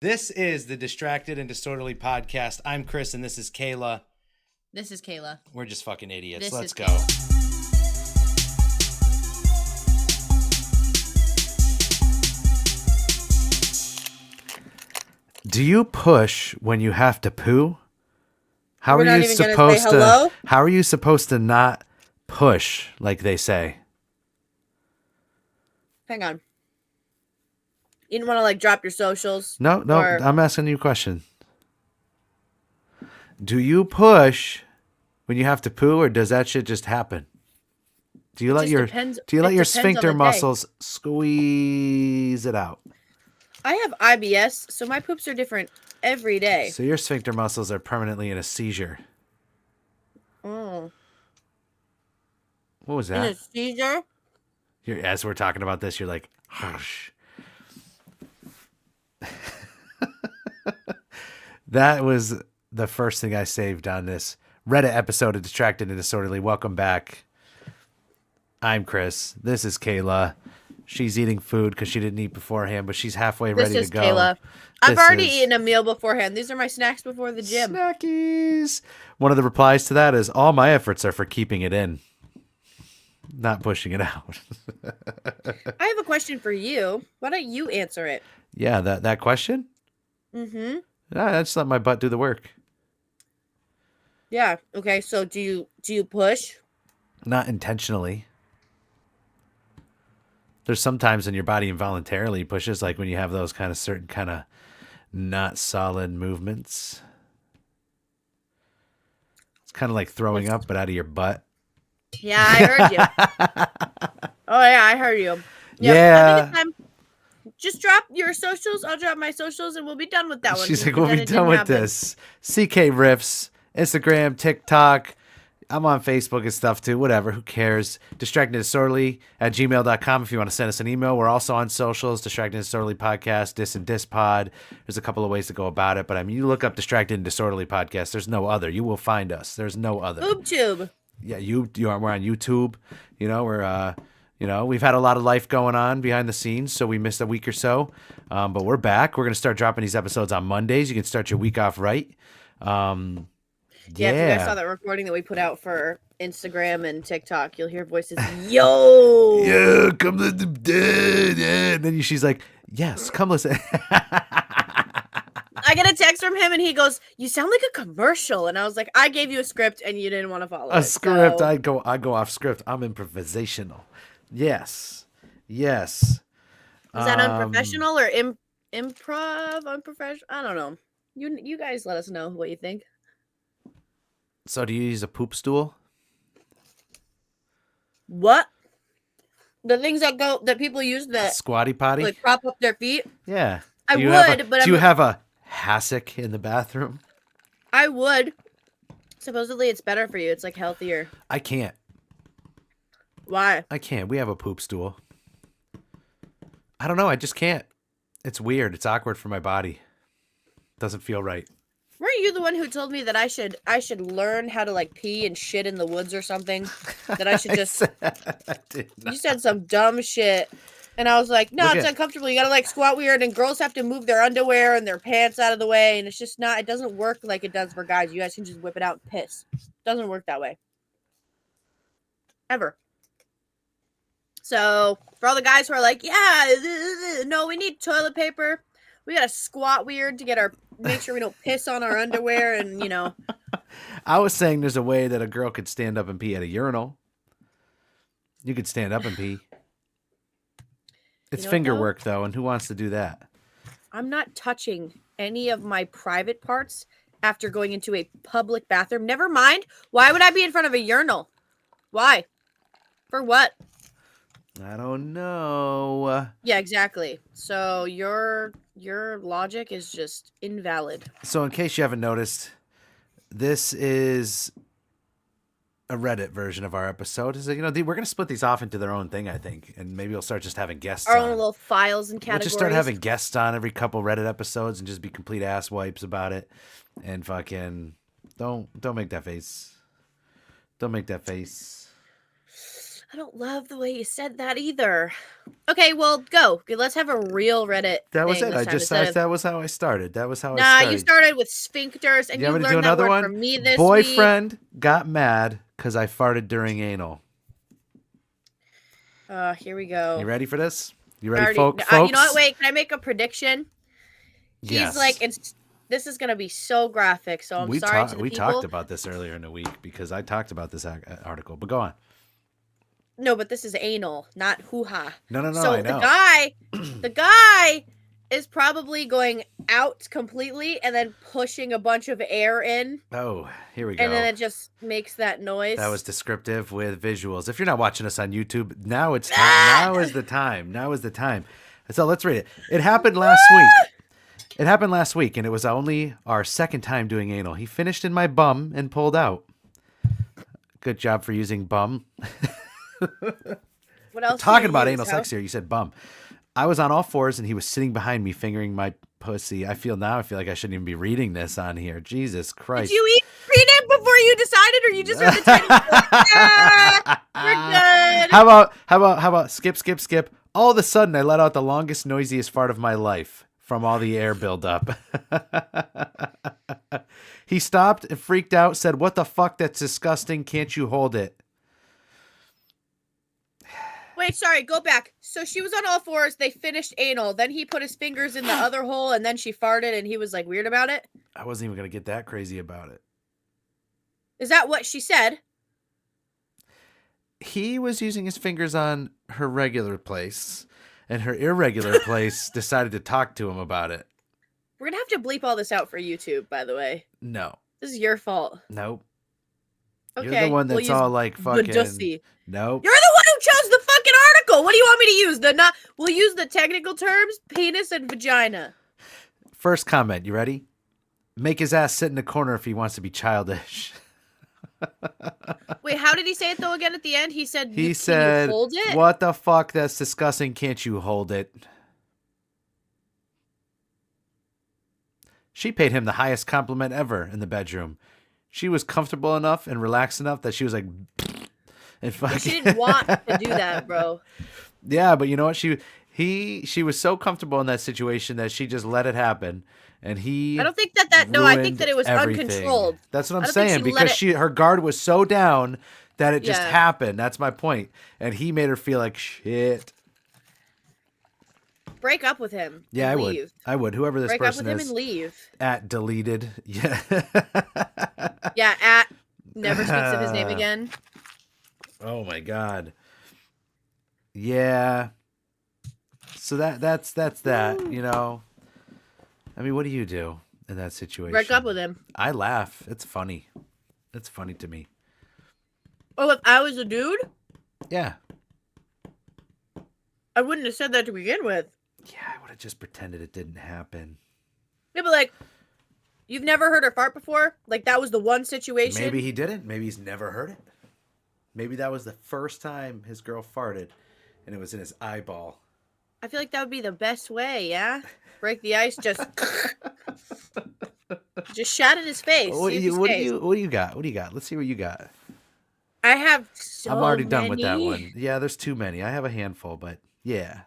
This is the Distracted and Disorderly podcast. I'm Chris, and this is Kayla. This is Kayla. We're just fucking idiots. This Let's is go. Kayla. Do you push when you have to poo? How We're are not you even gonna supposed say to? hello? How are you supposed to not push like they say? Hang on. You didn't want to drop your socials? No, or... I'm asking you a question. Do you push when you have to poo, or does that shit just happen? Do you let your sphincter muscles squeeze it out? I have IBS, so my poops are different every day. So your sphincter muscles are permanently in a seizure. Oh. What was that? In a seizure? As we're talking about this, you're like, hush. That was the first thing I saved on this Reddit episode of Distracted and Disorderly. Welcome back. I'm Chris. This is Kayla. She's eating food because she didn't eat beforehand, but she's halfway ready to go. Kayla. I've already eaten a meal beforehand. These are my snacks before the gym. Snackies. One of the replies to that is, all my efforts are for keeping it in, not pushing it out. I have a question for you. Why don't you answer it? Yeah, that question? Mm-hmm. I just let my butt do the work. Yeah. Okay, so do you push? Not intentionally. There's sometimes in your body involuntarily pushes, like when you have those kind of certain kind of not solid movements. It's kind of like throwing up, but out of your butt. Yeah, I heard you. Oh, yeah, I heard you. Yep. Yeah. I think it's time. Just drop your socials. I'll drop my socials, and we'll be done with that one. She's like, we'll be done with this. CKRiffs, Instagram, TikTok. I'm on Facebook and stuff too. Whatever. Who cares? distracteddisorderly@gmail.com if you want to send us an email. We're also on socials. Distracted and Disorderly Podcast, Dis and Dispod. There's a couple of ways to go about it. But I mean, you look up Distracted and Disorderly Podcast. There's no other. You will find us. There's no other. BoobTube. Yeah, we're on YouTube. We've had a lot of life going on behind the scenes, so we missed a week or so. But we're back. We're going to start dropping these episodes on Mondays. You can start your week off right. Yeah, if you guys saw that recording that we put out for Instagram and TikTok, you'll hear voices, yo! Yeah, come listen. And then she's like, yes, come listen. I get a text from him and he goes, you sound like a commercial. And I was like, I gave you a script and you didn't want to follow it. Script. So... I go off script. I'm improvisational. Yes. Is that unprofessional or improv? Unprofessional? I don't know. You guys let us know what you think. So do you use a poop stool? What? The things that people use that squatty potty? Like prop up their feet? Yeah. I would, but do you have a hassock in the bathroom? I would. Supposedly it's better for you. It's like healthier. I can't. Why? I can't. We have a poop stool. I don't know. I just can't. It's weird. It's awkward for my body. Doesn't feel right. Weren't you the one who told me that I should learn how to pee and shit in the woods or something? That I should just... You said some dumb shit. And I was like, no, it's uncomfortable. You gotta squat weird, and girls have to move their underwear and their pants out of the way, and it's just not... It doesn't work like it does for guys. You guys can just whip it out and piss. It doesn't work that way. Ever. So, for all the guys who are like, yeah, no, we need toilet paper. We gotta squat weird to make sure we don't piss on our underwear and, I was saying there's a way that a girl could stand up and pee at a urinal. You could stand up and pee. It's finger work, though, and who wants to do that? I'm not touching any of my private parts after going into a public bathroom. Never mind. Why would I be in front of a urinal? Why? For what? I don't know. Yeah, exactly. So your logic is just invalid. So in case you haven't noticed, this is a Reddit version of our episode. Is we're going to split these off into their own thing, I think, and maybe we'll start just having guests our on. own little files and categories. We'll just start having guests on every couple Reddit episodes and just be complete ass wipes about it. And fucking don't make that face. Don't make that face. I don't love the way you said that either. Okay, well, go. Let's have a real Reddit That was thing it. this time instead of. That was how I started. Nah, you started with sphincters, and You you want me to do learned that another word one? from me this week. Boyfriend got mad because I farted during anal. Here we go. You ready for this? You ready, folks? You know what? Wait, can I make a prediction? He's yes. this is gonna be so graphic. So I'm sorry to the people. We talked about this earlier in the week because I talked about this article. But go on. No, but this is anal, not hoo-ha. No. So I know. the guy is probably going out completely and then pushing a bunch of air in. Oh, here we go. And then it just makes that noise. That was descriptive with visuals. If you're not watching us on YouTube, now it's time. Now is the time. Now is the time. So let's read it. It happened last week. It happened last week, and it was only our second time doing anal. He finished in my bum and pulled out. Good job for using bum. What else? Talking about anal sex here, you said bum. I was on all fours, and he was sitting behind me, fingering my pussy. I feel like I shouldn't even be reading this on here. Jesus Christ! Did you read it before you decided, or you just heard the title? We're good. How about skip? All of a sudden, I let out the longest, noisiest fart of my life from all the air buildup. He stopped and freaked out, said, "What the fuck? That's disgusting. Can't you hold it?" Wait, sorry, go back. So she was on all fours, they finished anal, then he put his fingers in the other hole, and then she farted, and he was like weird about it? I wasn't even going to get that crazy about it. Is that what she said? He was using his fingers on her regular place, and her irregular place decided to talk to him about it. We're going to have to bleep all this out for YouTube, by the way. No. This is your fault. Nope. Okay. You're the one that's all like fucking. Nope. You're the one who chose the fucking article. What do you want me to use? We'll use the technical terms: penis and vagina. First comment. You ready? Make his ass sit in the corner if he wants to be childish. Wait, how did he say it though? Again at the end, he said, Can you hold it? What the fuck? That's disgusting. Can't you hold it? She paid him the highest compliment ever in the bedroom. She was comfortable enough and relaxed enough that she was like, and fucking. She didn't want to do that, bro. Yeah, but you know what? She was so comfortable in that situation that she just let it happen, and he. I don't think that. No, I think that it was everything. Uncontrolled. That's what I'm saying, because her guard was so down that it just happened. That's my point, and he made her feel like shit. Break up with him. Yeah, leave. I would. Whoever this person is. Break up with him and leave. At deleted. Yeah. Yeah, at never speaks of his name again. Oh my god. Yeah. So that's that, you know. I mean, what do you do in that situation? Break up with him. I laugh. It's funny. It's funny to me. Oh, if I was a dude? Yeah. I wouldn't have said that to begin with. Yeah, I would have just pretended it didn't happen. Yeah, but like, you've never heard her fart before? Like, that was the one situation? Maybe he didn't. Maybe he's never heard it. Maybe that was the first time his girl farted, and it was in his eyeball. I feel like that would be the best way, yeah? Break the ice, just shot in his face. What do you got? Let's see what you got. I have so I'm already many. done with that one. Yeah, there's too many. I have a handful, but yeah.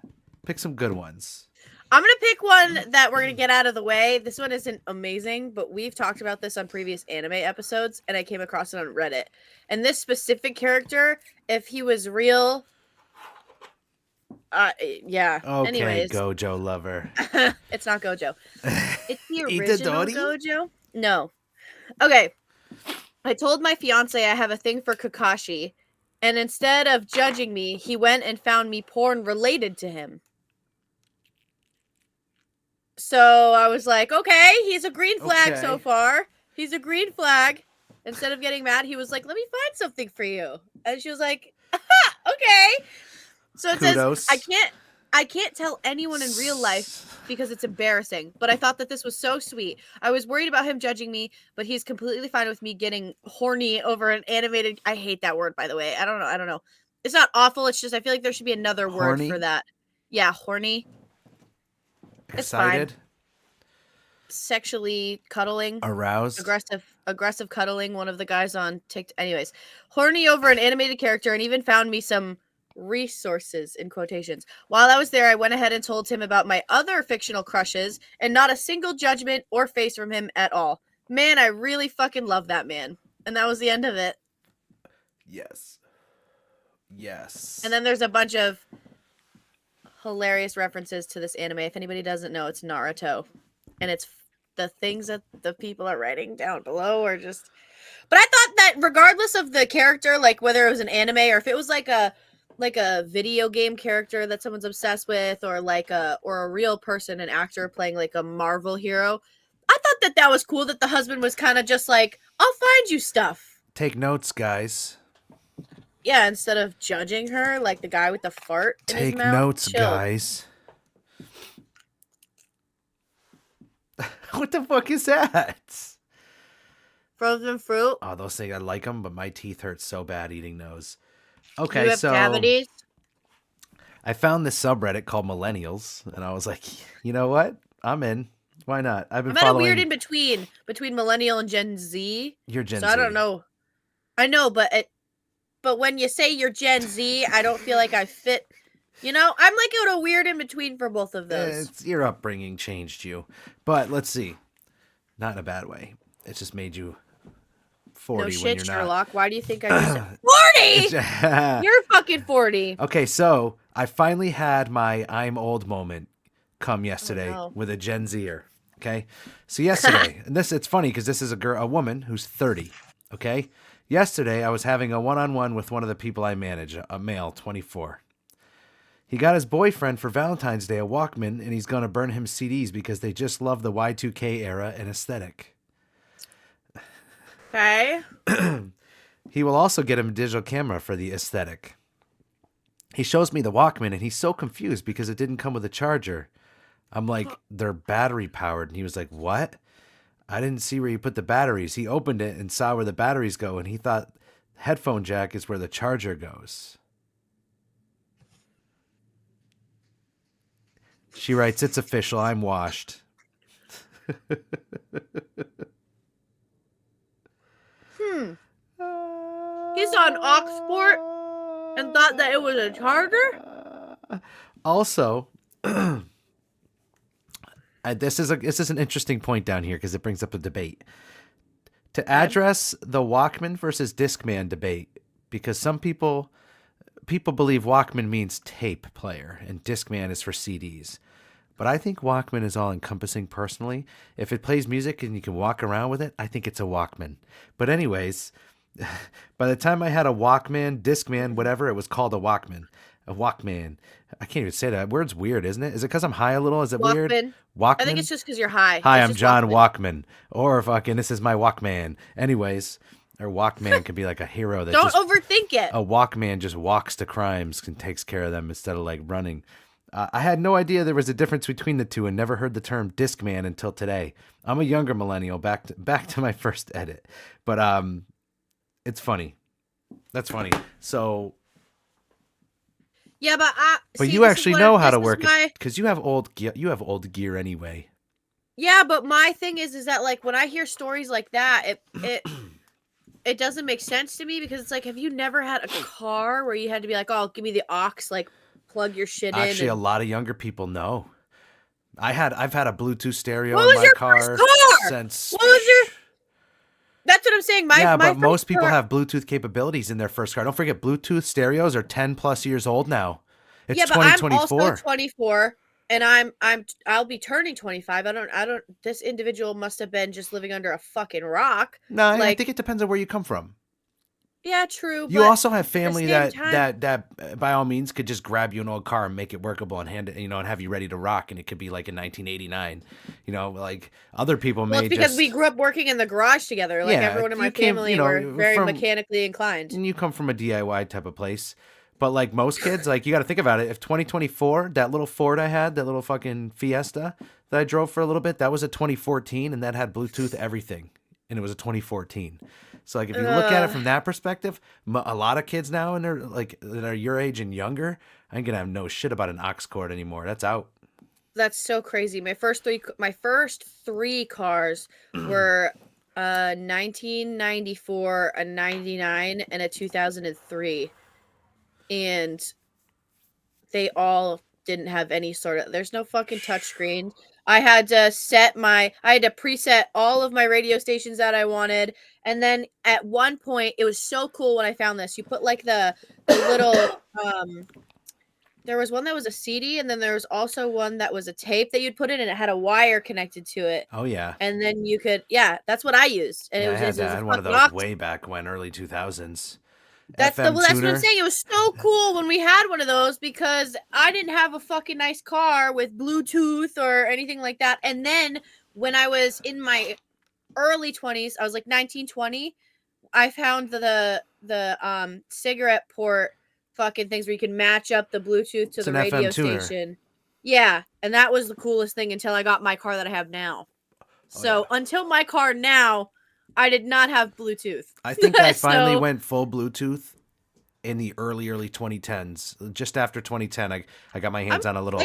Pick some good ones. I'm going to pick one that we're going to get out of the way. This one isn't amazing, but we've talked about this on previous anime episodes, and I came across it on Reddit. And this specific character, if he was real... yeah. Okay, anyways. Gojo lover. It's not Gojo. It's the original Gojo? No. Okay. I told my fiance I have a thing for Kakashi, and instead of judging me, he went and found me porn related to him. So I was like, okay, he's a green flag so far. He's a green flag. Instead of getting mad, he was like, let me find something for you. And she was like, aha, okay. So it says, I can't tell anyone in real life because it's embarrassing, but I thought that this was so sweet. I was worried about him judging me, but he's completely fine with me getting horny over an animated. I hate that word, by the way. I don't know. It's not awful. It's just, I feel like there should be another word for that. Yeah. Horny. Excited. It's fine. Sexually cuddling. Aroused. Aggressive. aggressive cuddling one of the guys on TikTok. Anyways, horny over an animated character and even found me some resources in quotations. While I was there, I went ahead and told him about my other fictional crushes and not a single judgment or face from him at all. Man, I really fucking love that man. And that was the end of it. Yes. Yes. And then there's a bunch of hilarious references to this anime. If anybody doesn't know, it's Naruto. And it's the things that the people are writing down below are just... But I thought that regardless of the character, like whether it was an anime or if it was like a video game character that someone's obsessed with, or a real person, an actor playing like a Marvel hero, I thought that was cool that the husband was kind of just like, I'll find you stuff. Take notes, guys. Yeah, instead of judging her like the guy with the fart in his mouth. Take notes, guys. What the fuck is that? Frozen fruit. Oh, those things, I like them, but my teeth hurt so bad eating those. Okay, you have cavities? I found this subreddit called Millennials, and I was like, you know what? I'm in. Why not? I'm at a weird in between millennial and Gen Z. You're Gen Z. So I don't know. I know, but when you say you're Gen Z, I don't feel like I fit. You know, I'm like at a weird in between for both of those. Your upbringing changed you. But let's see. Not in a bad way. It just made you 40 no shit, when you're Sherlock. not. Why do you think I just 40? You're fucking 40. Okay, so I finally had my I'm old moment come yesterday with a Gen Zer. Okay, so yesterday, and it's funny because this is a woman who's 30. Okay, yesterday I was having a one-on-one with one of the people I manage, a male, 24. He got his boyfriend for Valentine's Day a Walkman, and he's gonna burn him CDs because they just love the Y2K era and aesthetic. Okay. He will also get him a digital camera for the aesthetic. He shows me the Walkman, and he's so confused because it didn't come with a charger. I'm like, they're battery powered. And he was like, what? I didn't see where you put the batteries. He opened it and saw where the batteries go, and he thought headphone jack is where the charger goes. She writes, it's official. I'm washed. He saw an Oxport and thought that it was a charger? Also... this is an interesting point down here because it brings up a debate. To address the Walkman versus Discman debate, because some people believe Walkman means tape player and Discman is for CDs. But I think Walkman is all encompassing personally. If it plays music and you can walk around with it, I think it's a Walkman. But anyways, by the time I had a Walkman, Discman, whatever, it was called a Walkman. A Walkman. I can't even say that. Word's weird, isn't it? Is it because I'm high a little? Is it Walkman. weird? Walkman? I think it's just because you're high. Hi, I'm John Walkman. Or fucking, this is my Walkman. Anyways, or Walkman can be like a hero that Don't overthink it. A Walkman just walks to crimes and takes care of them instead of like running. I had no idea there was a difference between the two and never heard the term Discman until today. I'm a younger millennial, back to my first edit. But it's funny. That's funny. So... Yeah, but you actually know how to work it because you have old gear anyway. Yeah, but my thing is that like when I hear stories like that, it doesn't make sense to me because it's like, have you never had a car where you had to be like, oh, give me the aux, like plug your shit in? Actually, a lot of younger people know. I've had a Bluetooth stereo in my car since. What was your? That's what I'm saying. But most people have Bluetooth capabilities in their first car. Don't forget, Bluetooth stereos are 10 plus years old now. It's 2024. I'm also 24, and I'll be turning 25. I don't. This individual must have been just living under a fucking rock. No, I think it depends on where you come from. Yeah, true. You also have family that by all means could just grab you an old car and make it workable and hand it, and have you ready to rock, and it could be like in 1989. Like other people may. Well, it's because we grew up working in the garage together. Like everyone in my family were very mechanically inclined. And you come from a DIY type of place. But like most kids, like you got to think about it. If 2024, that little Ford I had, that little fucking Fiesta that I drove for a little bit, that was a 2014, and that had Bluetooth everything, and it was a 2014. So like if you look at it from that perspective, a lot of kids now and they're like that are your age and younger, I ain't gonna have no shit about an aux cord anymore. That's out. That's so crazy. My first three cars were 1994, a 99, and a 2003. And they all didn't have any sort of, there's no fucking touchscreen. I had to preset all of my radio stations that I wanted. And then at one point, it was so cool when I found this. You put like the little there was one that was a CD, and then there was also one that was a tape that you'd put in, and it had a wire connected to it. Oh yeah. And then you could, yeah, that's what I used. And Yeah, it I had was that. I a had one of fucking those ox. way back when, early 2000s. That's FM what I'm tuner. saying. It was so cool when we had one of those because I didn't have a fucking nice car with Bluetooth or anything like that. And then when I was in my early 20s, I was like 19, 20, I found the cigarette port fucking things where you can match up the Bluetooth to It's the an radio FM tuner. station. Yeah, and that was the coolest thing until I got my car that I have now. So until my car now, I did not have Bluetooth. I think I finally went full Bluetooth in the early 2010s. Just after 2010, I got my hands on a little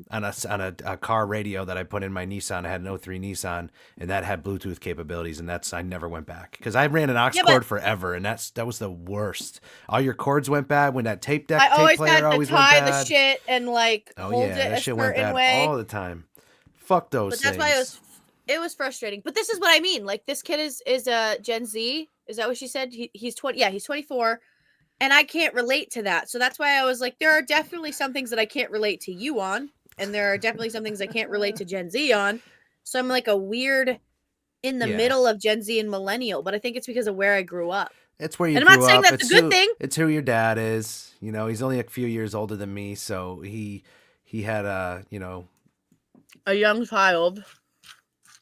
on a car radio that I put in my Nissan. I had an 03 Nissan, and that had Bluetooth capabilities, and I never went back because I ran an aux cord forever, and that was the worst. All your cords went bad when that tape player always went bad. I always had to tie the shit and like hold it that a shit went certain bad way all the time. Fuck those but things. that's why it was frustrating. But this is what I mean. Like this kid is Gen Z. Is that what she said? He's 20. Yeah, he's 24. And I can't relate to that. So that's why I was like, there are definitely some things that I can't relate to you on. And there are definitely some things I can't relate to Gen Z on. So I'm like a weird in the middle of Gen Z and millennial. But I think it's because of where I grew up. It's where you grew up. And I'm not saying that's a good thing. It's who your dad is. You know, he's only a few years older than me. So he had a young child.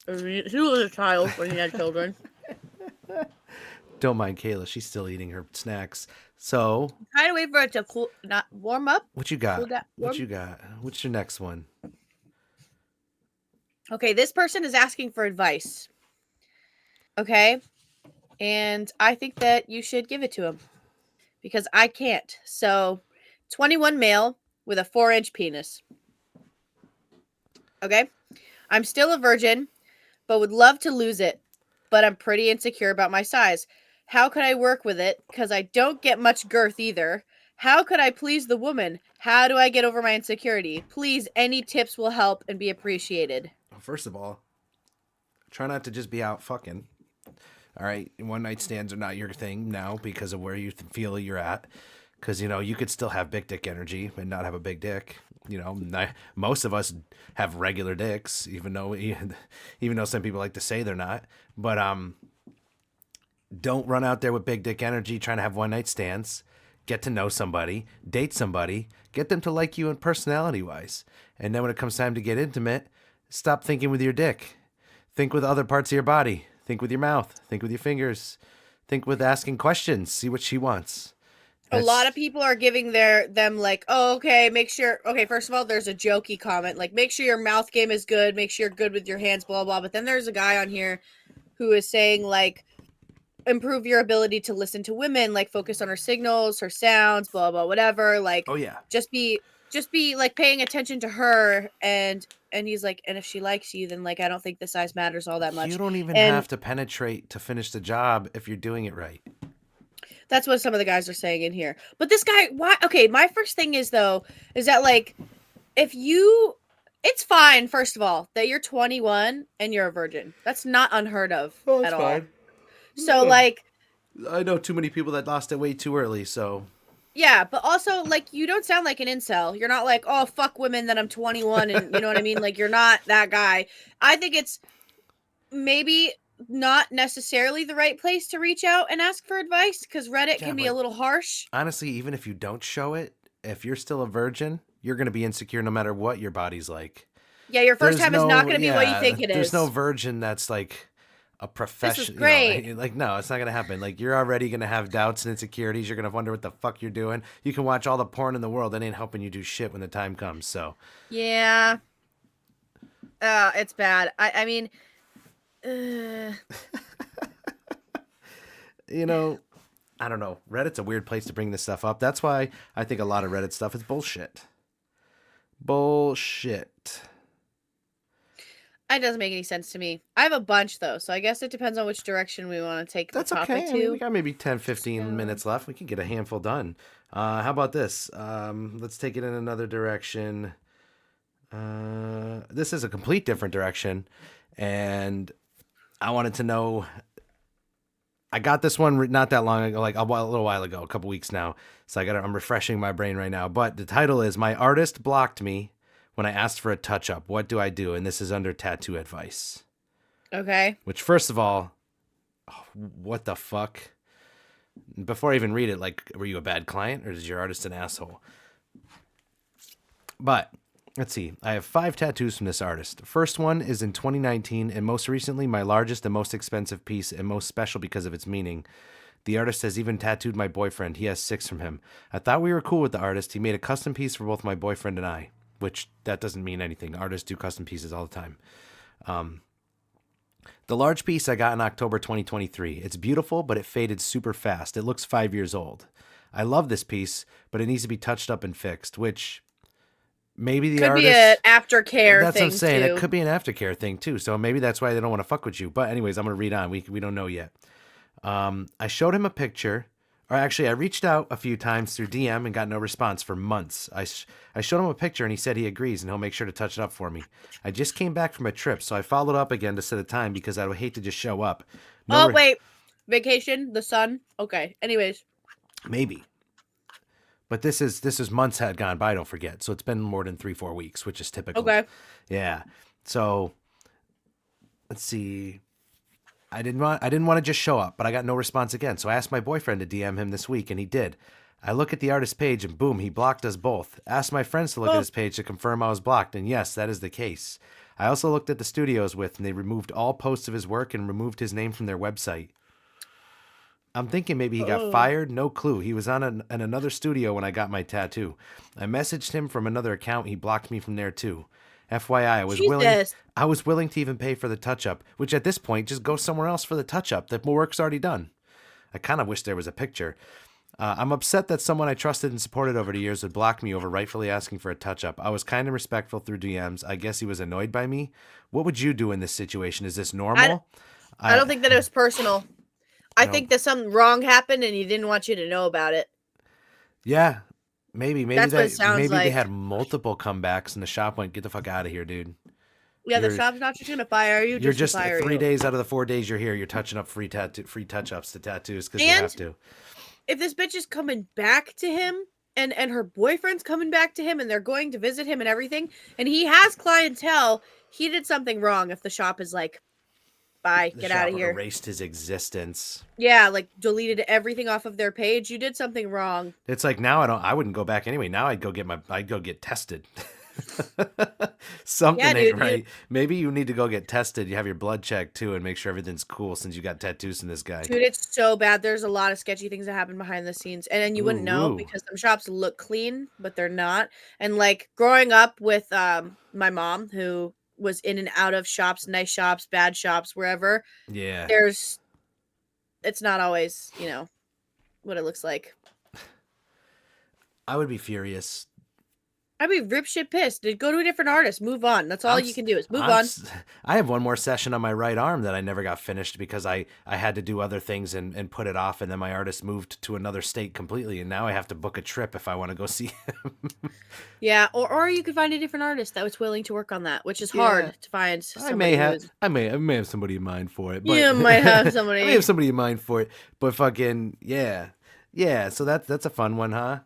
He was a child when he had children. Don't mind Kayla. She's still eating her snacks. So try to wait for it to not warm up. What you got? What you got? What's your next one? Okay, this person is asking for advice. Okay, and I think that you should give it to him because I can't. So, 21 male with a 4-inch penis. Okay, I'm still a virgin, but would love to lose it. But I'm pretty insecure about my size. How could I work with it? Because I don't get much girth either. How could I please the woman? How do I get over my insecurity? Please, any tips will help and be appreciated. First of all, try not to just be out fucking. All right, one night stands are not your thing now because of where you feel you're at. Because, you know, you could still have big dick energy and not have a big dick. You know, most of us have regular dicks, even though some people like to say they're not. But don't run out there with big dick energy trying to have one night stands. Get to know somebody, date somebody, get them to like you in personality wise. And then when it comes time to get intimate, stop thinking with your dick. Think with other parts of your body. Think with your mouth. Think with your fingers. Think with asking questions. See what she wants. A lot of people are giving them like, oh, okay, make sure. Okay, first of all, there's a jokey comment like, make sure your mouth game is good. Make sure you're good with your hands, blah, blah. But then there's a guy on here who is saying like, improve your ability to listen to women, like focus on her signals, her sounds, blah, blah, whatever. Like, oh yeah, just be like paying attention to her. And he's like, and if she likes you, then like, I don't think the size matters all that much. You don't even have to penetrate to finish the job if you're doing it right. That's what some of the guys are saying in here. But this guy, why? Okay, my first thing is though, is that like, it's fine, first of all, that you're 21 and you're a virgin. That's not unheard of at all. Fine. So like, I know too many people that lost it way too early. So yeah, but also like, you don't sound like an incel. You're not like, oh fuck women that I'm 21 and you know what I mean. Like you're not that guy. I think it's maybe not necessarily the right place to reach out and ask for advice because Reddit can be a little harsh. Honestly, even if you don't show it, if you're still a virgin, you're going to be insecure no matter what your body's like. Yeah, your first time is not going to be what you think it is. There's no virgin that's like a professional. This is great. You know, like, no, it's not going to happen. Like, you're already going to have doubts and insecurities. You're going to wonder what the fuck you're doing. You can watch all the porn in the world. That ain't helping you do shit when the time comes. So yeah, it's bad. I mean, you know, I don't know. Reddit's a weird place to bring this stuff up. That's why I think a lot of Reddit stuff is bullshit. Bullshit. It doesn't make any sense to me. I have a bunch though, so I guess it depends on which direction we want to take That's the topic okay. to. We got maybe 10, 15 minutes left. We can get a handful done. How about this? Let's take it in another direction. This is a complete different direction, and I wanted to know. I got this one not that long ago, like a little while ago, a couple weeks now. So I'm refreshing my brain right now. But the title is "My Artist Blocked Me When I Asked for a Touch-Up. What do I do?" And this is under tattoo advice. Okay. Which, first of all, what the fuck? Before I even read it, like, were you a bad client or is your artist an asshole? But let's see. I have 5 tattoos from this artist. The first one is in 2019, and most recently, my largest and most expensive piece, and most special because of its meaning. The artist has even tattooed my boyfriend. He has 6 from him. I thought we were cool with the artist. He made a custom piece for both my boyfriend and I, which that doesn't mean anything. Artists do custom pieces all the time. The large piece I got in October 2023. It's beautiful, but it faded super fast. It looks 5 years old. I love this piece, but it needs to be touched up and fixed, which maybe the could artist... be an aftercare That's thing, what I'm saying. too. It could be an aftercare thing, too. So maybe that's why they don't want to fuck with you. But anyways, I'm going to read on. We don't know yet. I showed him a picture. Or actually, I reached out a few times through DM and got no response for months. I showed him a picture, and he said he agrees, and he'll make sure to touch it up for me. I just came back from a trip, so I followed up again to set a time because I would hate to just show up. Wait. Vacation? The sun? Okay. Anyways. Maybe. But this is months had gone by, don't forget. So it's been more than 3-4 weeks, which is typical. Okay. Yeah. So let's see. I didn't want to just show up, but I got no response again. So I asked my boyfriend to DM him this week, and he did. I look at the artist's page, and boom, he blocked us both. Asked my friends to look at his page to confirm I was blocked, and yes, that is the case. I also looked at the studios with, and they removed all posts of his work and removed his name from their website. I'm thinking maybe he got fired. No clue. He was on another studio when I got my tattoo. I messaged him from another account. He blocked me from there too. FYI, I was willing to even pay for the touch-up, which at this point, just go somewhere else for the touch-up. The work's already done. I kind of wish there was a picture. I'm upset that someone I trusted and supported over the years would block me over rightfully asking for a touch-up. I was kind of respectful through DMs. I guess he was annoyed by me. What would you do in this situation? Is this normal? I don't think that it was personal. I think that something wrong happened and he didn't want you to know about it. Yeah. Maybe That's what it sounds like. They had multiple comebacks and the shop went, "Get the fuck out of here, dude." Yeah, the shop's not just gonna fire you. You're just 3 days out of the 4 days you're here. You're touching up free touch-ups to tattoos because you have to. If this bitch is coming back to him and her boyfriend's coming back to him and they're going to visit him and everything, and he has clientele, he did something wrong. If the shop is like, bye, get out of here. Erased his existence. Yeah, like deleted everything off of their page. You did something wrong. It's like now I wouldn't go back anyway. Now I'd go get tested. Something ain't right. Maybe you need to go get tested. You have your blood checked too and make sure everything's cool since you got tattoos in this guy. Dude, it's so bad. There's a lot of sketchy things that happen behind the scenes. And then you wouldn't know because some shops look clean, but they're not. And like growing up with my mom who was in and out of shops, nice shops, bad shops, wherever. Yeah. It's not always, what it looks like. I would be furious. I'd be rip shit pissed. Go to a different artist. Move on. That's all you can do is move on. I have one more session on my right arm that I never got finished because I had to do other things and put it off. And then my artist moved to another state completely. And now I have to book a trip if I want to go see him. Yeah. Or you could find a different artist that was willing to work on that, which is hard to find. I may have somebody in mind for it. But you might have somebody. I may have somebody in mind for it. But fucking, yeah. Yeah. So that's a fun one, huh?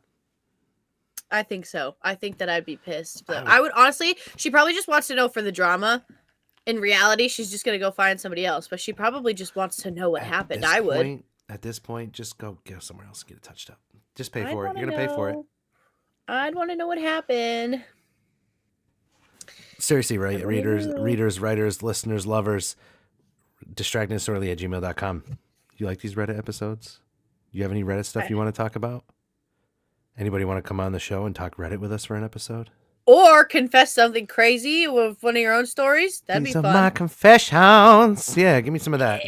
I think so. I think that I'd be pissed. But I would honestly, she probably just wants to know for the drama. In reality, she's just going to go find somebody else. But she probably just wants to know what happened. I would. At this point, just go somewhere else and get it touched up. Just pay for it. You're going to pay for it. I'd want to know what happened. Seriously, right? Readers, writers, listeners, lovers, distractingdisorderly@gmail.com. You like these Reddit episodes? You have any Reddit stuff you want to talk about? Anybody want to come on the show and talk Reddit with us for an episode? Or confess something crazy with one of your own stories? That'd be fun. These are my confessions. Yeah, give me some of that.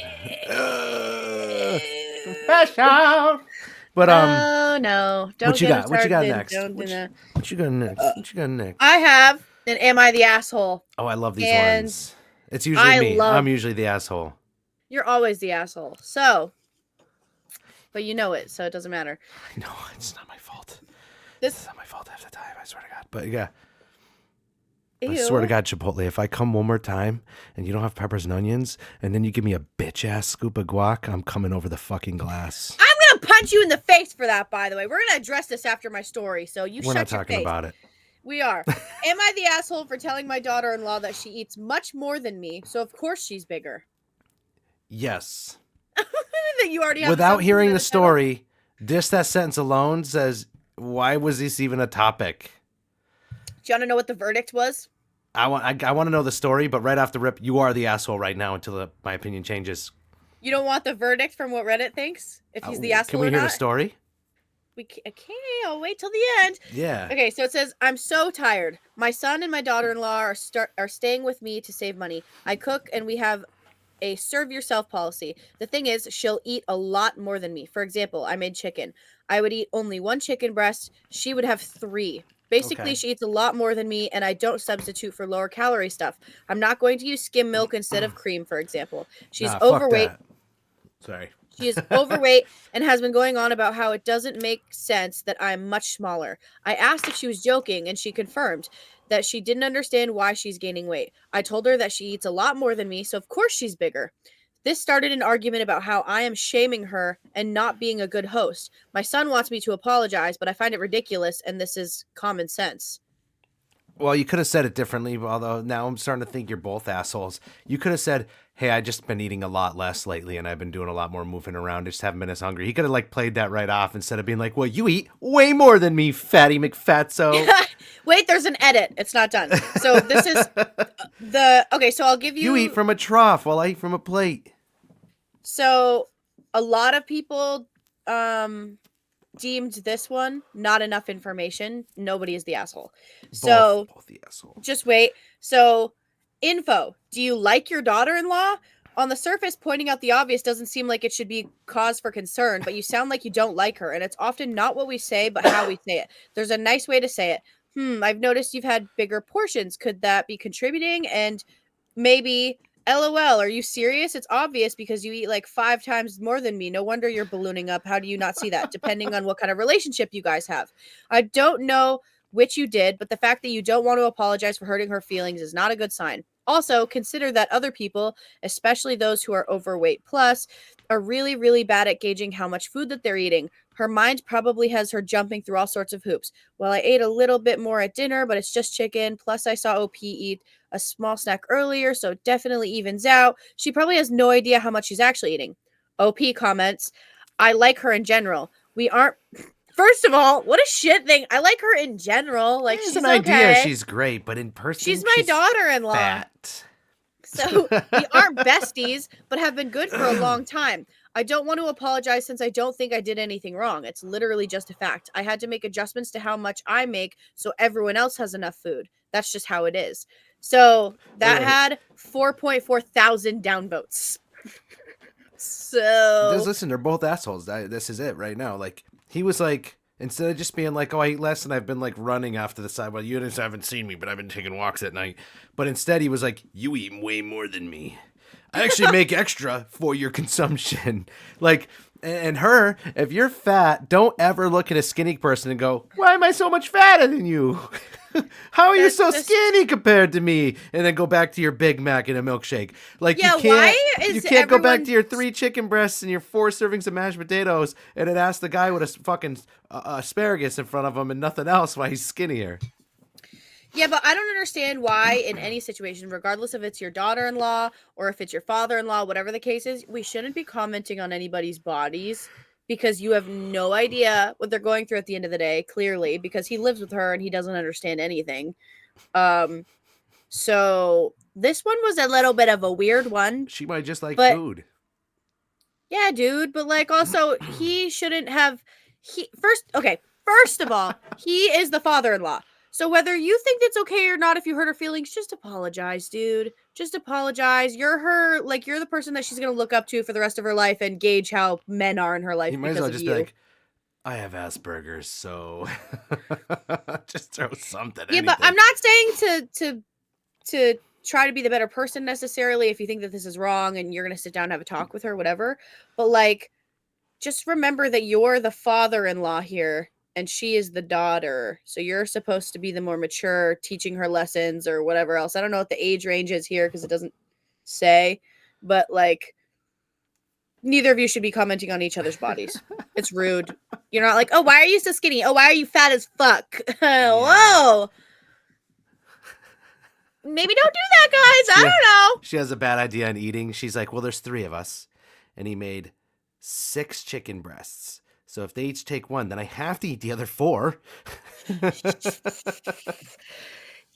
Confession. But oh no! Don't what you got? What you got next? What you got next? I have an "Am I the Asshole?" Oh, I love these ones. It's usually me. I'm usually the asshole. You're always the asshole. So, but you know it, so it doesn't matter. I know, it's not my fault. This is not my fault half the time, I swear to God. But yeah. I swear to God, Chipotle, if I come one more time and you don't have peppers and onions, and then you give me a bitch-ass scoop of guac, I'm coming over the fucking glass. I'm going to punch you in the face for that, by the way. We're going to address this after my story, so you shut your face. We're not talking about it. We are. Am I the asshole for telling my daughter-in-law that she eats much more than me, so of course she's bigger? Yes. That you already have. Without hearing the story, just that sentence alone says, why was this even a topic? Do you want to know what the verdict was? I want to know the story, but right off the rip, you are the asshole right now until my opinion changes. You don't want the verdict from what Reddit thinks? If he's the asshole or not? Can we hear the story? Okay, I'll wait till the end. Yeah. Okay, so it says, I'm so tired. My son and my daughter-in-law are staying with me to save money. I cook and we have a serve yourself policy. The thing is, she'll eat a lot more than me. For example, I made chicken. I would eat only 1 chicken breast. She would have 3. Basically, She eats a lot more than me, and I don't substitute for lower calorie stuff. I'm not going to use skim milk instead of cream, for example. She's overweight. Sorry. She is overweight and has been going on about how it doesn't make sense that I'm much smaller. I asked if she was joking, and she confirmed that she didn't understand why she's gaining weight. I told her that she eats a lot more than me, so of course she's bigger. This started an argument about how I am shaming her and not being a good host. My son wants me to apologize, but I find it ridiculous, and this is common sense. Well, you could have said it differently, although now I'm starting to think you're both assholes. You could have said, hey, I just been eating a lot less lately, and I've been doing a lot more moving around. I just haven't been as hungry. He could have played that right off instead of being like, well, you eat way more than me, fatty McFatso. Wait, there's an edit. It's not done. So this is so I'll give you... You eat from a trough while I eat from a plate. So a lot of people deemed this one not enough information. Nobody is the asshole. Both the asshole. Just wait. So info. Do you like your daughter-in-law? On the surface, pointing out the obvious doesn't seem like it should be cause for concern, but you sound like you don't like her, and it's often not what we say, but how we say it. There's a nice way to say it. I've noticed you've had bigger portions. Could that be contributing? And maybe, LOL, are you serious? It's obvious because you eat 5 times more than me. No wonder you're ballooning up. How do you not see that? Depending on what kind of relationship you guys have. I don't know which you did, but the fact that you don't want to apologize for hurting her feelings is not a good sign. Also, consider that other people, especially those who are overweight plus, are really, really bad at gauging how much food that they're eating. Her mind probably has her jumping through all sorts of hoops. Well, I ate a little bit more at dinner, but it's just chicken. Plus, I saw OP eat a small snack earlier, so it definitely evens out. She probably has no idea how much she's actually eating. OP comments, I like her in general. We aren't... First of all, what a shit thing. I like her in general. She's an idea. She's great, but in person, she's my daughter-in-law. Fat. So we aren't besties, but have been good for a long time. I don't want to apologize since I don't think I did anything wrong. It's literally just a fact. I had to make adjustments to how much I make so everyone else has enough food. That's just how it is. So that had 4.4 thousand downvotes. So just listen, they're both assholes. This is it right now. He was instead of just being oh, I eat less and I've been running off to the side. Well, you haven't seen me, but I've been taking walks at night. But instead he was you eat way more than me. I actually make extra for your consumption. And her, if you're fat, don't ever look at a skinny person and go, why am I so much fatter than you? How are you so skinny compared to me? And then go back to your Big Mac and a milkshake. You can't go back to your 3 chicken breasts and your 4 servings of mashed potatoes and then ask the guy with a fucking asparagus in front of him and nothing else why he's skinnier. Yeah, but I don't understand why in any situation, regardless if it's your daughter-in-law or if it's your father-in-law, whatever the case is, we shouldn't be commenting on anybody's bodies because you have no idea what they're going through at the end of the day, clearly, because he lives with her and he doesn't understand anything. So this one was a little bit of a weird one. She might just like food. Yeah, dude, but also he shouldn't have first of all, he is the father-in-law. So whether you think it's okay or not, if you hurt her feelings, just apologize, dude. Just apologize. You're her, you're the person that she's going to look up to for the rest of her life and gauge how men are in her life. You might as well just be I have Asperger's, so just throw something. Yeah, anything. But I'm not saying to try to be the better person necessarily if you think that this is wrong and you're going to sit down and have a talk with her, whatever. But like, just remember that you're the father-in-law here and she is the daughter. So you're supposed to be the more mature, teaching her lessons or whatever else. I don't know what the age range is here because it doesn't say, but like, neither of you should be commenting on each other's bodies. It's rude. You're not like, oh, why are you so skinny? Oh, why are you fat as fuck? Whoa. Maybe don't do that, guys. I don't know. She has a bad idea on eating. She's like, well, there's 3 of us. And he made 6 chicken breasts. So if they each take 1, then I have to eat the other 4.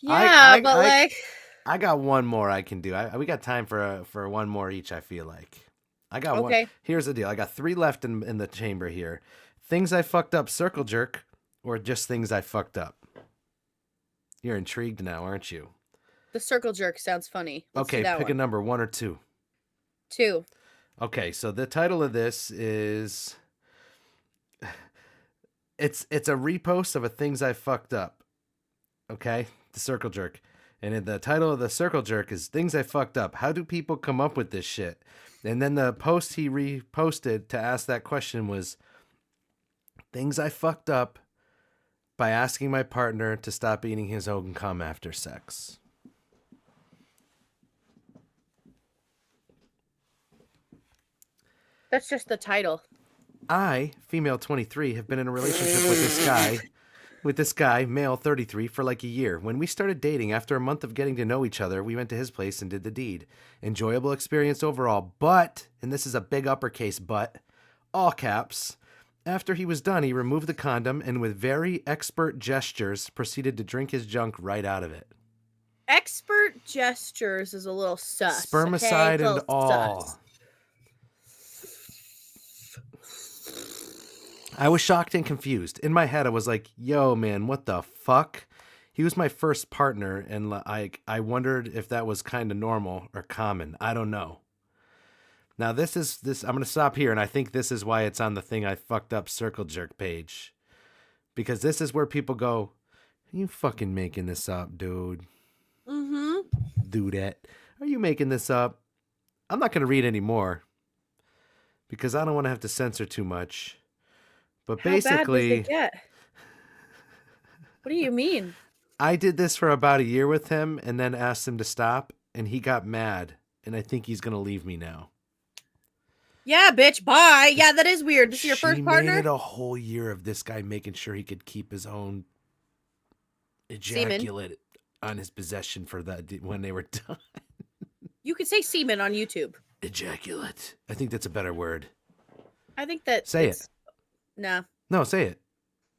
I got one more I can do. We got time for one more each, I feel like. I got one. Here's the deal. I got 3 left in the chamber here. Things I fucked up, circle jerk, or just things I fucked up. You're intrigued now, aren't you? The circle jerk sounds funny. Let's okay, pick a number, 1 or 2. 2. Okay, so the title of this is it's a repost of a things I fucked up. Okay? The circle jerk. And the title of the circle jerk is Things I Fucked Up. How do people come up with this shit? And then the post he reposted to ask that question was Things I Fucked Up by asking my partner to stop eating his own cum after sex. That's just the title. I, female 23, have been in a relationship with this guy, male 33, for like a year. When we started dating, after a month of getting to know each other, we went to his place and did the deed. Enjoyable experience overall, but, and this is a big uppercase but, all caps, after he was done, he removed the condom and with very expert gestures proceeded to drink his junk right out of it. Expert gestures is a little sus. Spermicide okay? and all. Sus. I was shocked and confused. In my head, I was like, yo, man, what the fuck? He was my first partner, and I wondered if that was kind of normal or common. I don't know. Now, I'm going to stop here, and I think this is why it's on the Thing I Fucked Up circle jerk page. Because this is where people go, are you fucking making this up, dude? Mm-hmm. Dudette. Are you making this up? I'm not going to read any more. Because I don't want to have to censor too much. But How basically, bad does it get? What do you mean? I did this for about a year with him and then asked him to stop, and he got mad, and I think he's going to leave me now. Yeah, bitch, bye. Yeah, that is weird. This is your first partner? She made it a whole year of this guy making sure he could keep his own ejaculate on his possession for that when they were done. You could say semen on YouTube. Ejaculate. I think that's a better word. I think that... Say it. No. No, say it.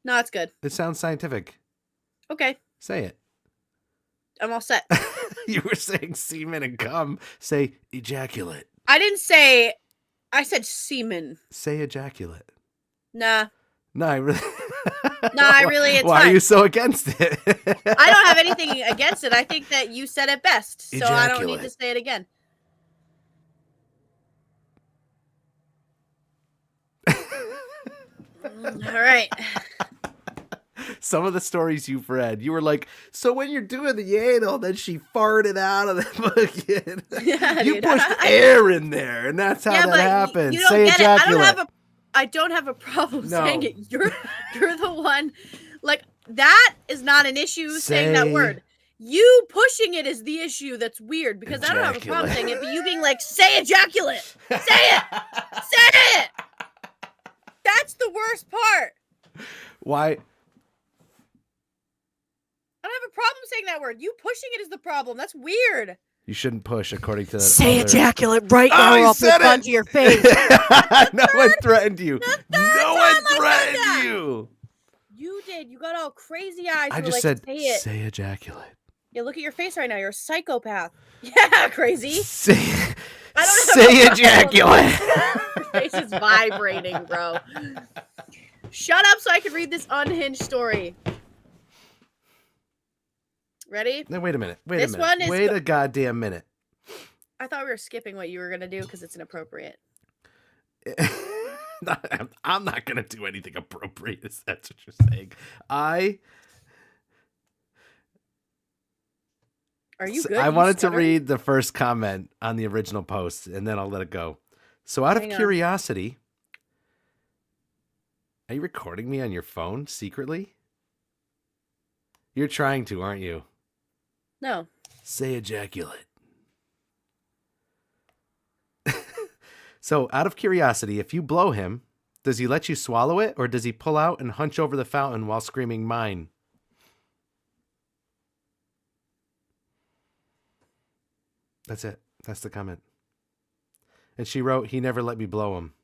No, it's good. It sounds scientific. Okay. Say it. I'm all set. You were saying semen and cum. Say ejaculate. I didn't say... I said semen. Say ejaculate. Nah. No, I really... it's Why fine. are you so against it? I don't have anything against it. I think that you said it best. So Ejaculate. I don't need to say it again. All right. Some of the stories you've read, you were like, so when you're doing the anal, then she farted out of the fucking... Yeah, you dude. pushed air in there, and that's how that happened. You don't Say get ejaculate. It. I don't have a problem saying it. You're the one. Like, that is not an issue saying that word. You pushing it is the issue that's weird because I don't have a problem saying it, but you being like, say ejaculate. Say it. Say it. That's the worst part. Why? I don't have a problem saying that word. You pushing it is the problem. That's weird. You shouldn't push according to that. Say ejaculate right now or I'll put gun to your face. No one threatened you. No one threatened you. You did. You got all crazy eyes. I just said, say ejaculate. Yeah, look at your face right now. You're a psychopath. Yeah, crazy. Say ejaculate. Your face is vibrating, bro. Shut up so I can read this unhinged story. Ready? No, wait a minute. This one is wait a goddamn minute. I thought we were skipping what you were going to do because it's inappropriate. I'm not going to do anything appropriate, if that's what you're saying. Are you So good? I You wanted to stuttering? read the first comment on the original post, and then I'll let it go. So out of Hang on. curiosity, are you recording me on your phone secretly? You're trying to, aren't you? No. Say ejaculate. So out of curiosity, if you blow him, does he let you swallow it, or does he pull out and hunch over the fountain while screaming mine? That's it. That's the comment. And she wrote, he never let me blow him.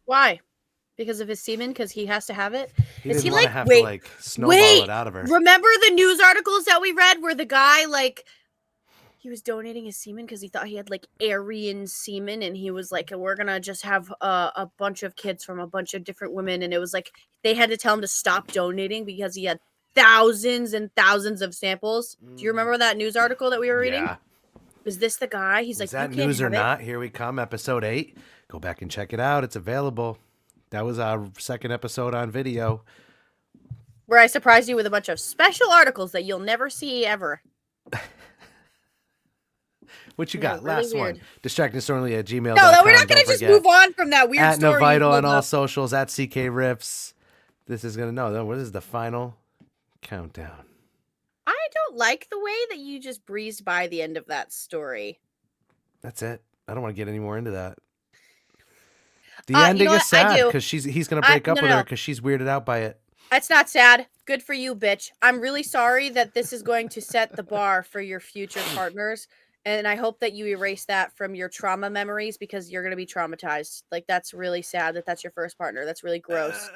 Why? Because of his semen? Because he has to have it? He Is didn't he want like, to have wait, to like snowball it out of her. remember the news articles that we read where the guy like he was donating his semen because he thought he had like Aryan semen, and he was like, we're gonna just have a bunch of kids from a bunch of different women, and it was like they had to tell him to stop donating because he had thousands and thousands of samples. Do you remember that news article that we were reading? Yeah. Is this the guy? He's Was like, you that can't news or have it. not? Here we come, episode 8. Go back and check it out. It's available. That was our second episode on video. Where I surprised you with a bunch of special articles that you'll never see ever. What you Yeah, got? really Last weird. one. Distractingstoryly@gmail.com. No, we're not going to Don't just forget. move on from that weird At story. Novitle you on pulled all up. socials. At CKRiffs. This is going to know. What is the final countdown? I don't like the way that you just breezed by the end of that story. That's it. I don't want to get any more into that. The ending is sad because he's going to break up with her because she's weirded out by it. It's not sad. Good for you, bitch. I'm really sorry that this is going to set the bar for your future partners. And I hope that you erase that from your trauma memories because you're going to be traumatized. Like, that's really sad that that's your first partner. That's really gross.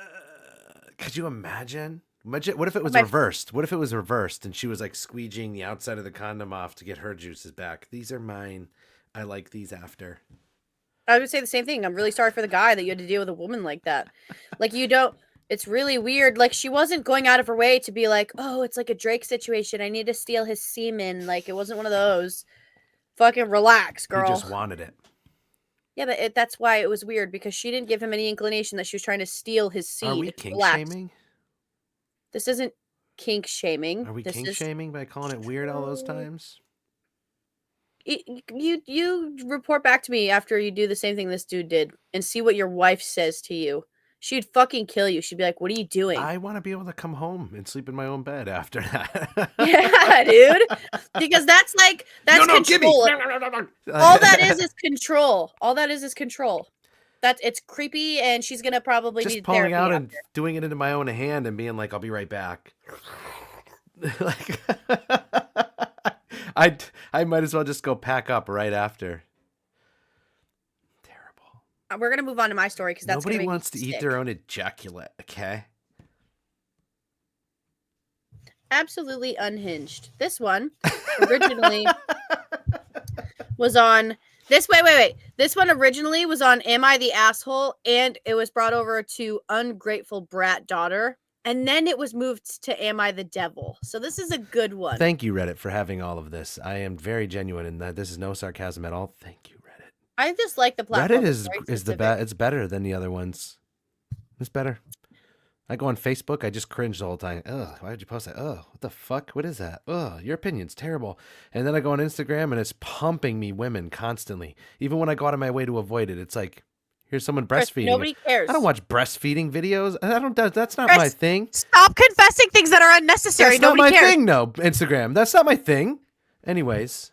Could you imagine? What if it was reversed? What if it was reversed and she was like squeegeeing the outside of the condom off to get her juices back? These are mine. I like these after. I would say the same thing. I'm really sorry for the guy that you had to deal with a woman like that. Like, you don't... It's really weird. Like, she wasn't going out of her way to be like, oh, it's like a Drake situation. I need to steal his semen. Like, it wasn't one of those. Fucking relax, girl. He just wanted it. Yeah, but that's why it was weird, because she didn't give him any inclination that she was trying to steal his seed. Are we kink shaming? This isn't kink shaming. Are we kink shaming by calling it weird all those times? You report back to me after you do the same thing this dude did and see what your wife says to you. She'd fucking kill you. She'd be like, what are you doing? I want to be able to come home and sleep in my own bed after that. Yeah, dude. Because that's control. All that is control. All that is control. It's creepy, and she's gonna probably just need pulling out after. and doing it into my own hand and being like, I'll be right back. Like, I might as well just go pack up right after. We're gonna move on to my story because that's nobody wants to eat their own ejaculate. Okay. Absolutely unhinged. This one originally was on this. Wait. This one originally was on Am I the Asshole? And it was brought over to Ungrateful Brat Daughter. And then it was moved to Am I the Devil? So this is a good one. Thank you, Reddit, for having all of this. I am very genuine in that. This is no sarcasm at all. Thank you, Reddit. I just like the platform. Reddit is the best. It's better than the other ones. It's better. I go on Facebook, I just cringe the whole time. Ugh, why did you post that? Ugh, what the fuck? What is that? Ugh, your opinion's terrible. And then I go on Instagram and it's pumping me women constantly. Even when I go out of my way to avoid it, it's like, here's someone breastfeeding. Nobody cares. I don't watch breastfeeding videos. That's not my thing. Stop confessing things that are unnecessary. That's not my thing, no, Instagram. That's not my thing. Anyways.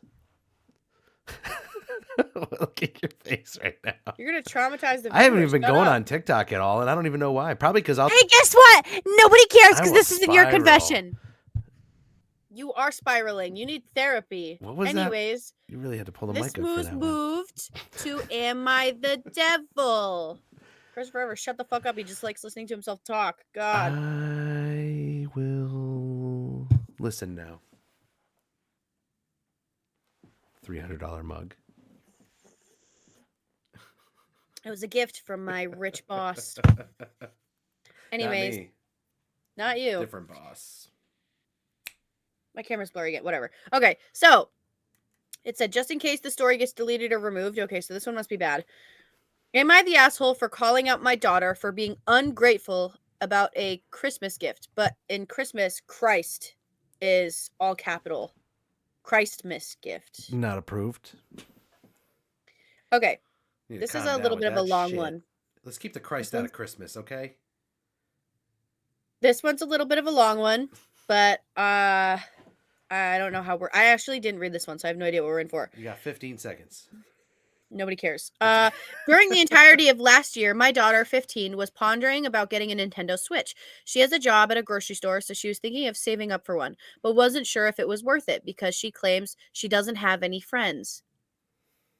Look at your face right now. You're gonna traumatize the viewers. I haven't even been going on TikTok at all, and I don't even know why. Probably because I'll. Hey, guess what? Nobody cares because this isn't your confession. You are spiraling. You need therapy. What was Anyways, that? You really had to pull the mic up for this that moved to Am I the Devil? Chris Forever, shut the fuck up. He just likes listening to himself talk. God. I will listen now. $300 mug. It was a gift from my rich boss. Anyways, not you. Different boss. My camera's blurry again. Whatever. Okay, so it said, just in case the story gets deleted or removed. Okay, so this one must be bad. Am I the asshole for calling out my daughter for being ungrateful about a Christmas gift, but in Christmas, Christ is all capital. Christmas gift. Not approved. Okay. You need to This is calm a down little with bit of a that long shit. one. Let's keep the Christ out of Christmas, okay? This one's a little bit of a long one, but I don't know how I actually didn't read this one, so I have no idea what we're in for. You got 15 seconds. Nobody cares. During the entirety of last year, my daughter, 15, was pondering about getting a Nintendo Switch. She has a job at a grocery store, so she was thinking of saving up for one, but wasn't sure if it was worth it because she claims she doesn't have any friends.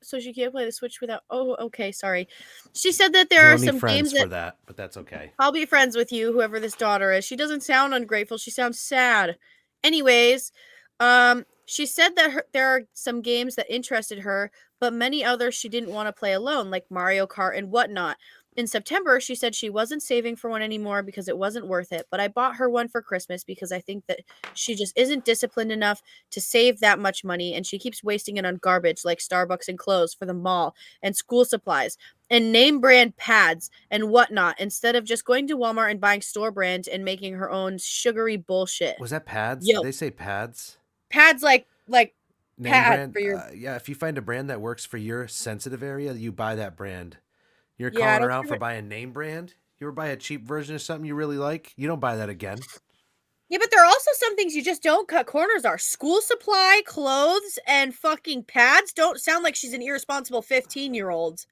So she can't play the Switch without. Oh, okay, sorry. She said that there You are don't need some friends games that for that, but that's okay. I'll be friends with you, whoever this daughter is. She doesn't sound ungrateful. She sounds sad. Anyways, she said that there are some games that interested her, but many others she didn't want to play alone, like Mario Kart and whatnot. In September, she said she wasn't saving for one anymore because it wasn't worth it, but I bought her one for Christmas because I think that she just isn't disciplined enough to save that much money, and she keeps wasting it on garbage like Starbucks and clothes for the mall and school supplies and name brand pads and whatnot instead of just going to Walmart and buying store brand and making her own sugary bullshit. Was that pads? Did Yo, they say pads? pads like Name pad brand? for your Yeah, if you find a brand that works for your sensitive area, you buy that brand. You're yeah. I calling her don't out care for buying name brand? You ever buy a cheap version of something you really like? You don't buy that again. Yeah, but there are also some things you just don't cut corners are. School supply, clothes, and fucking pads don't sound like she's an irresponsible 15-year-old.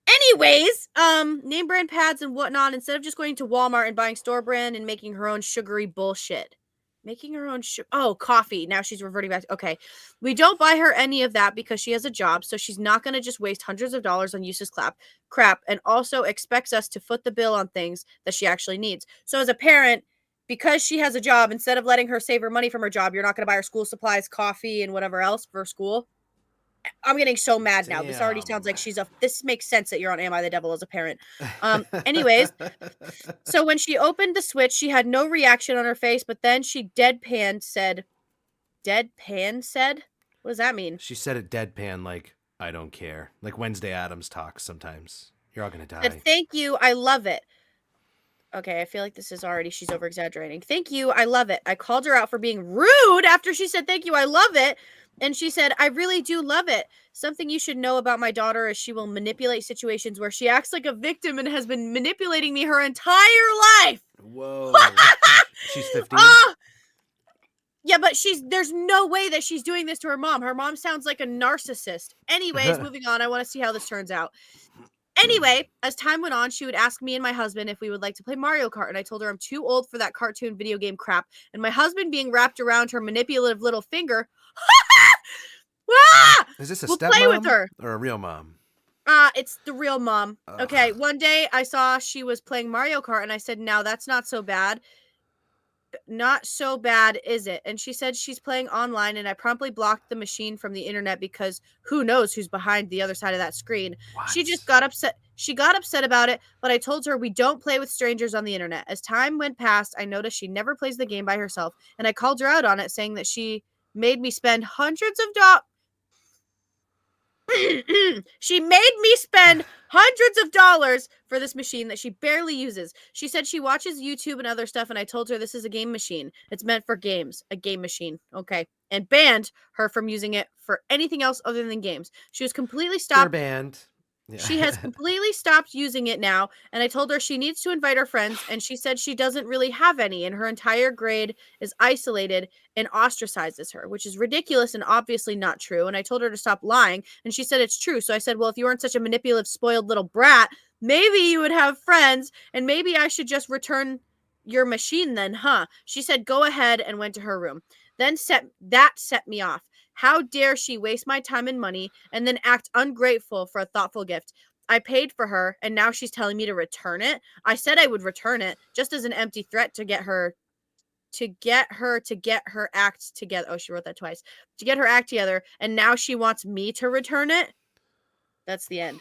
Anyways, name brand pads and whatnot instead of just going to Walmart and buying store brand and making her own sugary bullshit. Making her own coffee. Now she's reverting back. Okay. We don't buy her any of that because she has a job, so she's not going to just waste hundreds of dollars on useless crap and also expects us to foot the bill on things that she actually needs. So as a parent, because she has a job, instead of letting her save her money from her job, you're not going to buy her school supplies, coffee, and whatever else for school. I'm getting so mad now. This already sounds Damn. like this makes sense that you're on Am I the Devil as a parent. Anyways, so when she opened the Switch, she had no reaction on her face, but then she deadpan said, what does that mean? She said it deadpan like, I don't care. Like Wednesday Addams talks sometimes. You're all going to Said, die. thank you, I love it. Okay, I feel like this is already, she's over exaggerating. Thank you, I love it. I called her out for being rude after she said, thank you, I love it. And she said, I really do love it. Something you should know about my daughter is she will manipulate situations where she acts like a victim and has been manipulating me her entire life. Whoa. She's 15? Yeah, but there's no way that she's doing this to her mom. Her mom sounds like a narcissist. Anyways, moving on. I want to see how this turns out. Anyway, as time went on, she would ask me and my husband if we would like to play Mario Kart, and I told her I'm too old for that cartoon video game crap. And my husband being wrapped around her manipulative little finger, Is this a we'll stepmom play with her. or a real mom? It's the real mom. Okay, one day I saw she was playing Mario Kart, and I said, now that's not so bad. Not so bad, is it? And she said she's playing online, and I promptly blocked the machine from the internet because who knows who's behind the other side of that screen. What? She just got upset. She got upset about it, but I told her we don't play with strangers on the internet. As time went past, I noticed she never plays the game by herself, and I called her out on it, saying that she made me spend hundreds of dollars. She made me spend hundreds of dollars for this machine that she barely uses. She said she watches YouTube and other stuff, and I told her this is a game machine. It's meant for games, a game machine. Okay. And banned her from using it for anything else other than games. She was completely stopped. You're banned. Yeah. She has completely stopped using it now, and I told her she needs to invite her friends, and she said she doesn't really have any, and her entire grade is isolated and ostracizes her, which is ridiculous and obviously not true. And I told her to stop lying, and she said it's true. So I said, well, if you weren't such a manipulative, spoiled little brat, maybe you would have friends, and maybe I should just return your machine then, huh? She said, go ahead, and went to her room. Then set me off. How dare she waste my time and money and then act ungrateful for a thoughtful gift? I paid for her, and now she's telling me to return it. I said I would return it just as an empty threat to get her act together. Oh, she wrote that twice. To get her act together, and now she wants me to return it. That's the end.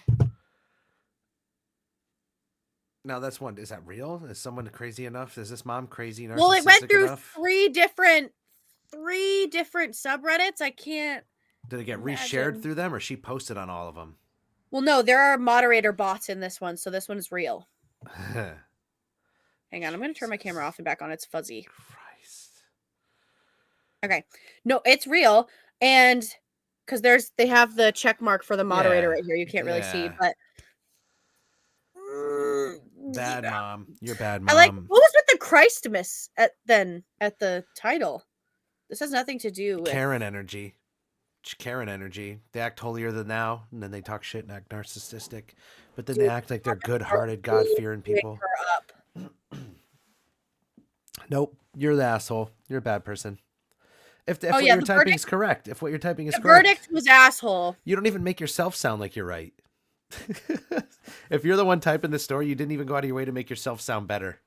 Now that's one. Is that real? Is someone crazy enough? Is this mom crazy narcissistic Well, it went through enough? three different subreddits. I can't. Did it get imagine. reshared through them, or she posted on all of them? Well, no, there are moderator bots in this one, so this one is real. Hang on, I'm going to turn my camera off and back on. It's fuzzy. Christ. Okay. No, it's real. And because they have the check mark for the moderator right here. You can't really see, but bad mom. You're bad I like, mom. what was with the Christmas at the title? This has nothing to do with Karen energy. Karen energy. They act holier than thou, and then they talk shit and act narcissistic, but then they act like they're good-hearted, God-fearing people. Nope, you're the asshole. You're a bad person. If what you're typing is correct, if what you're typing is correct, the verdict was asshole. You don't even make yourself sound like you're right. If you're the one typing the story, you didn't even go out of your way to make yourself sound better.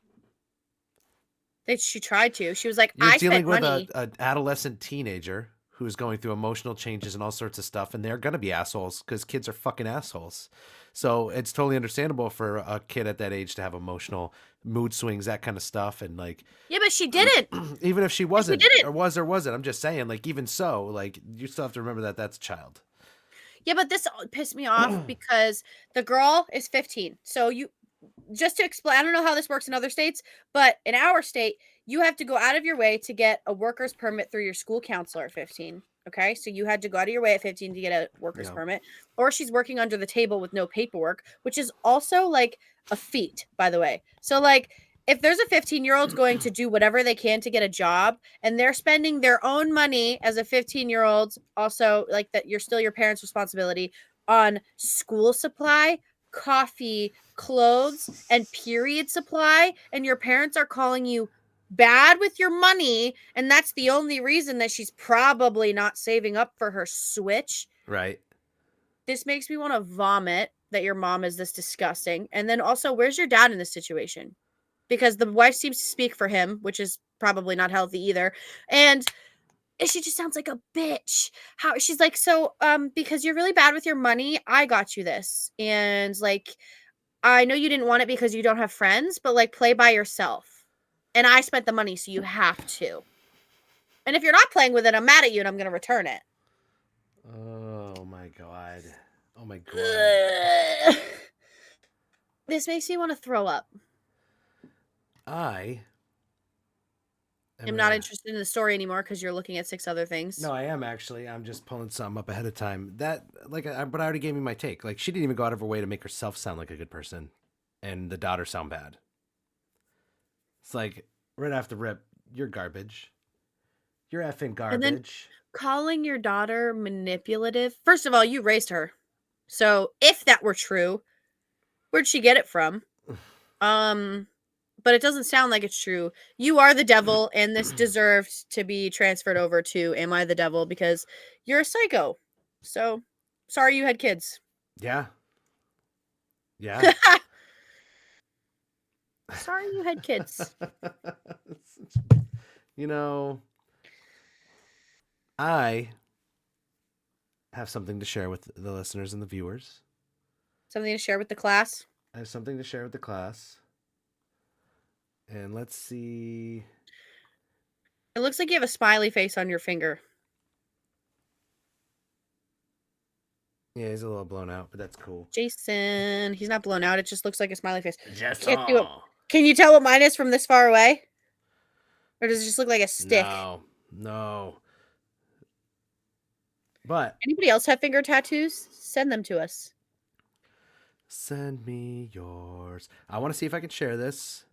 She tried to. She was like, you're dealing with an adolescent teenager who's going through emotional changes and all sorts of stuff, and they're going to be assholes because kids are fucking assholes. So it's totally understandable for a kid at that age to have emotional mood swings, that kind of stuff. And like, yeah, but she didn't. Even if she wasn't, or wasn't, I'm just saying, like, even so, like, you still have to remember that that's a child. Yeah, but this pissed me off because the girl is 15. So just to explain, I don't know how this works in other states, but in our state, you have to go out of your way to get a worker's permit through your school counselor at 15. Okay, so you had to go out of your way at 15 to get a worker's permit, or she's working under the table with no paperwork, which is also like a feat, by the way. So like, if there's a 15-year-old going to do whatever they can to get a job and they're spending their own money as a 15-year-old, also like that, you're still your parents' responsibility on school supply, coffee, clothes, and period supply, and your parents are calling you bad with your money, and that's the only reason that she's probably not saving up for her Switch. Right. This makes me want to vomit that your mom is this disgusting. And then also, where's your dad in this situation? Because the wife seems to speak for him, which is probably not healthy either. And she just sounds like a bitch. How she's like, so because you're really bad with your money, I got you this. And like, I know you didn't want it because you don't have friends, but like, play by yourself. And I spent the money, so you have to. And if you're not playing with it, I'm mad at you and I'm going to return it. Oh my God. Oh my God. This makes me want to throw up. I am not interested in the story anymore because you're looking at 6 other things. No, I am actually. I'm just pulling something up ahead of time. But I already gave you my take. Like, she didn't even go out of her way to make herself sound like a good person, and the daughter sound bad. It's like right off the rip, you're garbage. You're effing garbage. And then calling your daughter manipulative. First of all, you raised her, so if that were true, where'd she get it from? But it doesn't sound like it's true. You are the devil, and this deserves to be transferred over to Am I the Devil, because you're a psycho. So, sorry you had kids. Yeah. Yeah. Sorry you had kids. You know, I have something to share with the listeners and the viewers. Something to share with the class? I have something to share with the class. And let's see. It looks like you have a smiley face on your finger. Yeah, he's a little blown out, but that's cool. Jason, he's not blown out. It just looks like a smiley face. Jason. Can you tell what mine is from this far away? Or does it just look like a stick? No. But anybody else have finger tattoos? Send them to us. Send me yours. I want to see if I can share this.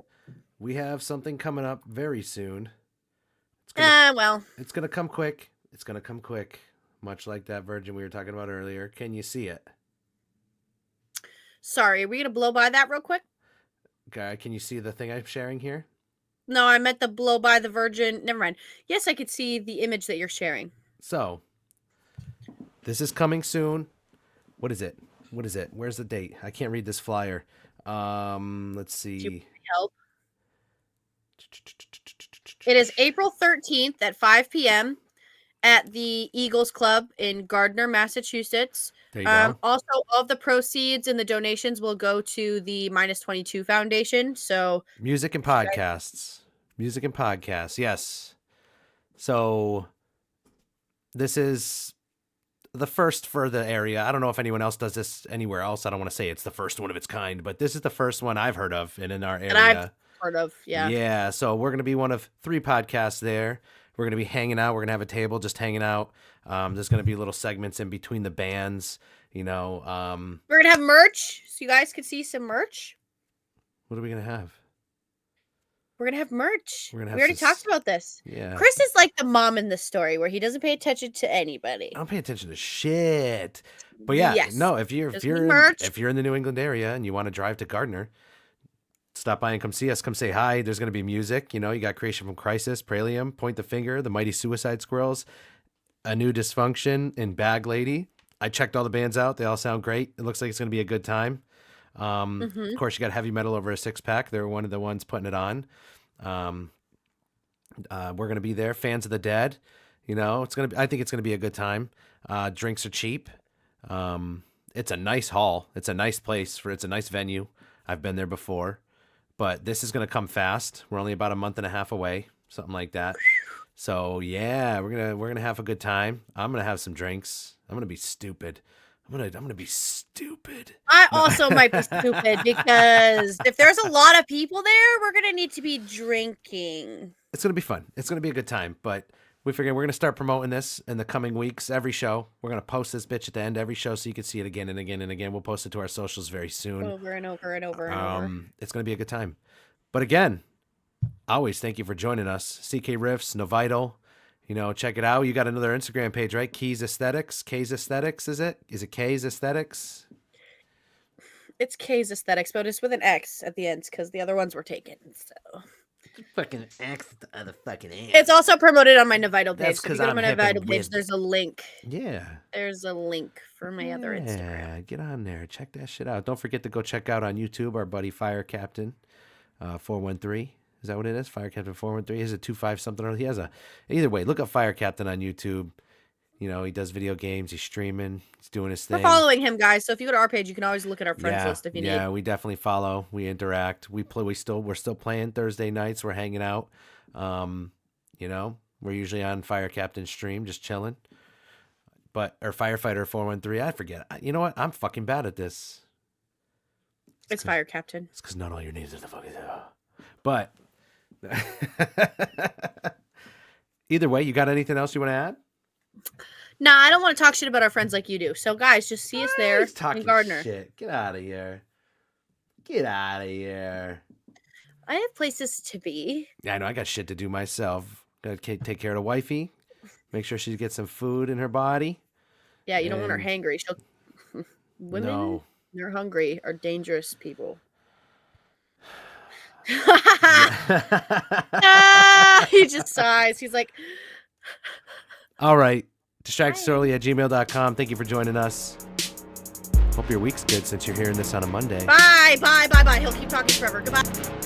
We have something coming up very soon. It's going to come quick. It's going to come quick. Much like that virgin we were talking about earlier. Can you see it? Sorry, are we going to blow by that real quick? Okay, can you see the thing I'm sharing here? No, I meant the blow by the virgin. Never mind. Yes, I could see the image that you're sharing. So, this is coming soon. What is it? Where's the date? I can't read this flyer. Let's see. Do you help? It is April 13th at 5 p.m. at the Eagles Club in Gardner, Massachusetts. There you go. Also, all of the proceeds and the donations will go to the Minus 22 Foundation. So music and podcasts. Yes. So this is the first for the area. I don't know if anyone else does this anywhere else. I don't want to say it's the first one of its kind, but this is the first one I've heard of in our area. part of. Yeah. Yeah. So we're going to be one of 3 podcasts there. We're going to be hanging out. We're going to have a table just hanging out. There's going to be little segments in between the bands, you know. We're going to have merch, so you guys can see some merch. What are we going to have? We're going to have merch. We already talked about this. Yeah. Chris is like the mom in this story where he doesn't pay attention to anybody. I don't pay attention to shit. But yeah, yes. no, if you're in the New England area and you want to drive to Gardner, stop by and come see us. Come say hi. There's going to be music. You know, you got Creation from Crisis, Pralium, Point the Finger, The Mighty Suicide Squirrels, A New Dysfunction, and Bag Lady. I checked all the bands out. They all sound great. It looks like it's going to be a good time. Of course, you got Heavy Metal Over a 6-pack. They're one of the ones putting it on. We're going to be there. Fans of the Dead. You know, I think it's going to be a good time. Drinks are cheap. It's a nice hall. It's a nice place it's a nice venue. I've been there before. But this is going to come fast. We're only about a month and a half away, something like that. So yeah, we're gonna have a good time. I'm gonna have some drinks. I'm gonna be stupid. I'm gonna be stupid. I also might be stupid because if there's a lot of people there, we're gonna need to be drinking. It's gonna be fun. It's gonna be a good time. But we figure we're gonna start promoting this in the coming weeks. Every show, we're gonna post this bitch at the end every show, so you can see it again and again and again. We'll post it to our socials very soon. Over and over and over and over. It's gonna be a good time. But again, always thank you for joining us. CKRiffs, Novitle. You know, check it out. You got another Instagram page, right? K's Aesthetics. K's Aesthetics, is it? Is it K's Aesthetics? It's K's Aesthetics, but it's with an X at the end because the other ones were taken. So fucking X at the fucking end. It's also promoted on my Novitle page. That's so if you go to my Novitle page, there's a link. Yeah. There's a link for my other Instagram. Yeah, get on there. Check that shit out. Don't forget to go check out on YouTube our buddy Fire Captain 413. Is that what it is? Fire Captain 413. Is it 25 something? Or he has either way, look up Fire Captain on YouTube. You know, he does video games. He's streaming. He's doing his thing. We're following him, guys. So if you go to our page, you can always look at our friends list if you need. Yeah, we definitely follow. We interact. We play. We're still playing Thursday nights. We're hanging out. You know, we're usually on Fire Captain stream, just chilling. Or Firefighter 413. I forget. You know what? I'm fucking bad at this. It's Fire Captain. It's because not all your names are the fucking. But either way, you got anything else you want to add? Nah, I don't want to talk shit about our friends like you do. So, guys, just see us there in Gardner. Shit. Get out of here. Get out of here. I have places to be. Yeah, I know. I got shit to do myself. Got to take care of the wifey. Make sure she gets some food in her body. Yeah, you don't want her hangry. Women, they're hungry, are dangerous people. He just sighs. He's like, all right. distractedsorely@gmail.com. Thank you for joining us. Hope your week's good since you're hearing this on a Monday. Bye. He'll keep talking forever. Goodbye.